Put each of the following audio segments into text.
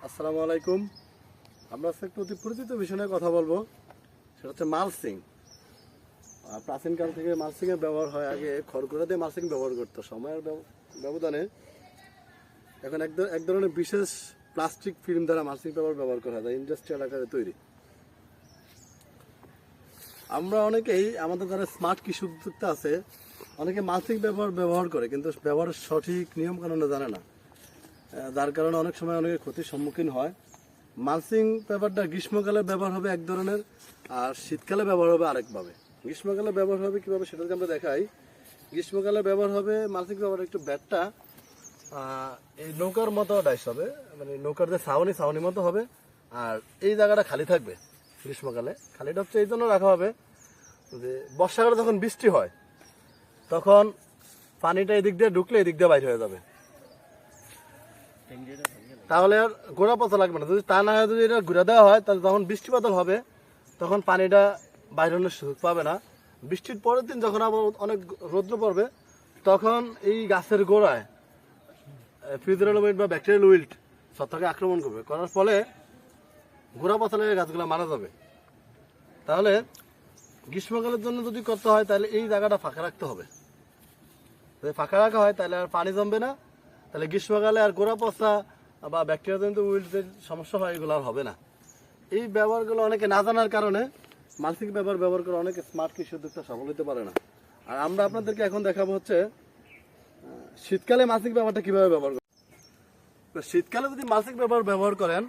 আসসালামু আলাইকুম। আমরা আজকে একটু অতি পরিচিত বিষয় নিয়ে কথা বলবো, সেটা হচ্ছে মালচিং। প্রাচীনকাল থেকে মালচিংয়ের ব্যবহার হয়। আগে খড়কুটা দিয়ে মালচিং ব্যবহার করতো। সময়ের ব্যবধানে এখন এক ধরনের বিশেষ প্লাস্টিক ফিল্ম দ্বারা মালচিং পেপার ব্যবহার করা যায়, ইন্ডাস্ট্রিয়াল আকারে তৈরি। আমরা অনেকেই, আমাদের যারা স্মার্ট কৃষি উদ্যোক্তা আছে, অনেকে মালচিং ব্যবহার করে, কিন্তু ব্যবহারের সঠিক নিয়ম কানুন জানে না, যার কারণে অনেক সময় অনেকে ক্ষতির সম্মুখীন হয়। মালচিং পেপারটা গ্রীষ্মকালে ব্যবহার হবে এক ধরনের, আর শীতকালে ব্যবহার হবে আরেকভাবে। গ্রীষ্মকালে ব্যবহার হবে কিভাবে সেটা যদি আমরা দেখাই। গ্রীষ্মকালে ব্যবহার হবে মালচিং পেপার একটু ব্যাটটা এই নৌকার মতো ডাইস হবে, মানে নৌকার যে ছাউনি মতো হবে, আর এই জায়গাটা খালি থাকবে। গ্রীষ্মকালে খালিটা হচ্ছে এই জন্য রাখা হবে যে বর্ষাকালে যখন বৃষ্টি হয় তখন পানিটা এদিক দিয়ে ঢুকলে এদিক দিয়ে বাইরে হয়ে যাবে, তাহলে আর গোড়া পচা লাগবে না। যদি তা না হয়, যদি এটা ঘুরে দেওয়া হয়, তাহলে যখন বৃষ্টি বাদল হবে তখন পানিটা বাইরের সুযোগ পাবে না। বৃষ্টির পরের দিন যখন আবার অনেক রৌদ্র পড়বে, তখন এই গাছের গোড়ায় ফিউজারাল উইল্ট বা ব্যাকটেরিয়াল উইল্ট ছত্রাকে আক্রমণ করবে, করার ফলে গোড়া পচা লেগে গাছগুলো মারা যাবে। তাহলে গ্রীষ্মকালের জন্য যদি করতে হয়, তাহলে এই জায়গাটা ফাঁকা রাখতে হবে। যদি ফাঁকা রাখা হয় তাহলে আর পানি জমবে না, তাহলে গ্রীষ্মকালে আর গোড়া পচা বা ব্যাকটেরিয়াজনিত উইল্টের সমস্যা হয়, এগুলো আর হবে না। এই ব্যবহারগুলো অনেকে না জানার কারণে মালচিং ব্যবহার করে অনেকে স্মার্ট কৃষি উদ্যোক্তা সফল হতে পারে না। আর আমরা আপনাদেরকে এখন দেখাবো হচ্ছে শীতকালে মালচিং পেপারটা কিভাবে ব্যবহার করবেন। শীতকালে যদি মালচিং পেপার ব্যবহার করেন,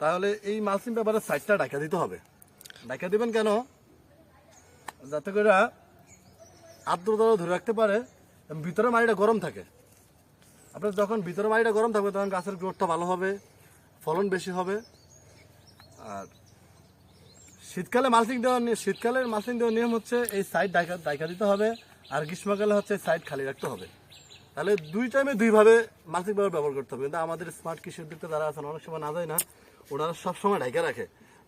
তাহলে এই মালচিং পেপারের সাইডটা ঢাকা দিতে হবে। ঢাকা দিবেন কেন? যাতে করে আর্দ্রতা ধরে রাখতে পারে, ভিতরে মাটিটা গরম থাকে। আপনার যখন ভিতরে মাটিটা গরম থাকবে তখন গাছের গ্রোথটা ভালো হবে, ফলন বেশি হবে। আর শীতকালে মালচিং দেওয়ার নিয়ম হচ্ছে এই সাইড ডাইকা দিতে হবে, আর গ্রীষ্মকালে হচ্ছে সাইড খালি রাখতে হবে। তাহলে দুই টাইমে দুইভাবে মালচিং পেপার ব্যবহার করতে হবে। কিন্তু আমাদের স্মার্ট কৃষি উদ্যোক্তা যারা আছেন, অনেক সময় না যায় না, ওনারা সবসময় ঢাকা রাখে,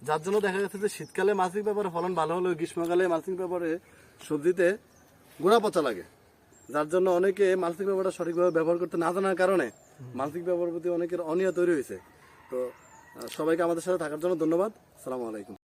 যার জন্য দেখা যাচ্ছে যে শীতকালে মালচিং পেপারে ফলন ভালো হলেও গ্রীষ্মকালে মালচিং পেপারে সবজিতে গোড়া পচা লাগে। যার জন্য অনেকে মালচিং পেপারটা সঠিকভাবে ব্যবহার করতে না জানার কারণে মালচিং পেপারের প্রতি অনেকের অনীহা তৈরি হয়েছে। তো সবাইকে আমাদের সাথে থাকার জন্য ধন্যবাদ। আসসালামু আলাইকুম।